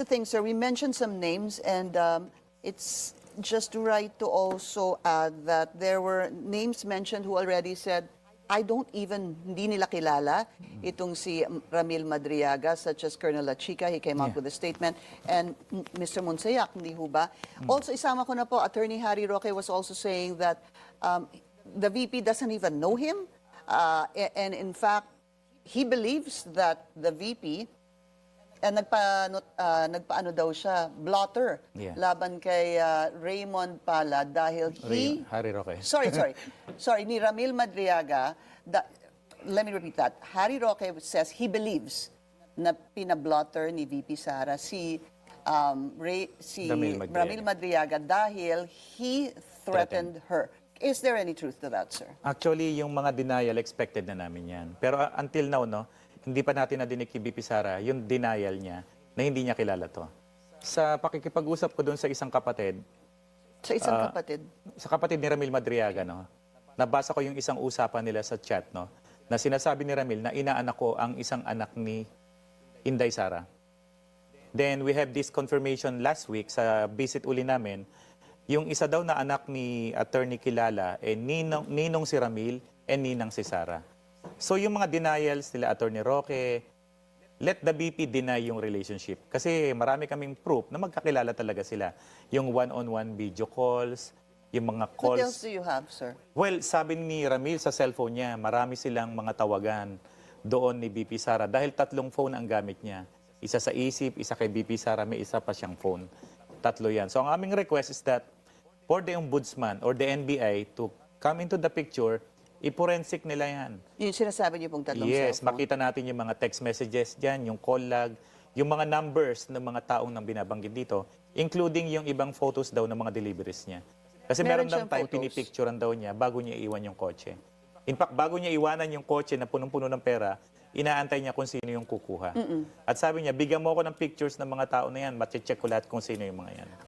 The thing, sir, we mentioned some names, and it's just right to also add that there were names mentioned who already said, I don't even, hindi nila kilala itong si Ramil Madriaga, such as Colonel Lachica, he came out with a statement, and Mr. Monsayak, hindi ho ba? Also, isama ko na po, Attorney Harry Roque was also saying that the VP doesn't even know him, and in fact, he believes that the VP nagpaano daw siya, blotter, laban kay Raymond Pala dahil Harry Roque. Sorry, ni Ramil Madriaga, let me repeat that. Harry Roque says he believes na pinablotter ni VP Sara si Ramil Madriaga dahil he threatened her. Is there any truth to that, sir? Actually, yung mga denial, expected na namin yan. Pero until now, no, hindi pa natin nadinig kay VP Sara yung denial niya na hindi niya kilala to. Sa pakikipag-usap ko doon sa isang kapatid, sa kapatid ni Ramil Madriaga, no, nabasa ko yung isang usapan nila sa chat, no, na sinasabi ni Ramil na inaanak ko ang isang anak ni Inday Sara. Then we have this confirmation last week sa visit uli namin, yung isa daw na anak ni Attorney Kilala, ninong si Ramil and ninang si Sara. So yung mga denials nila Attorney Roque, let the BP deny yung relationship. Kasi marami kaming proof na magkakilala talaga sila. Yung one-on-one video calls, yung mga calls. What else do you have, sir? Well, sabi ni Ramil sa cellphone niya, marami silang mga tawagan doon ni BP Sara dahil 3 phone ang gamit niya. Isa sa isip, isa kay BP Sara, may isa pa siyang phone. 3 yan. So ang aming request is that for the Ombudsman or the NBI to come into the picture, i-forensic nila yan. Yung sinasabi niyo pong 3 Yes, cellphone? makita natin yung mga text messages dyan, yung call log, yung mga numbers ng mga taong nang binabanggit dito, including yung ibang photos daw ng mga deliveries niya. Kasi meron daw time pinipicturean daw niya bago niya iwan yung kotse. In fact, bago niya iwanan yung kotse na punong-puno ng pera, inaantay niya kung sino yung kukuha. At sabi niya, bigyan mo ako ng pictures ng mga tao na yan, mache-check ko lahat kung sino yung mga yan.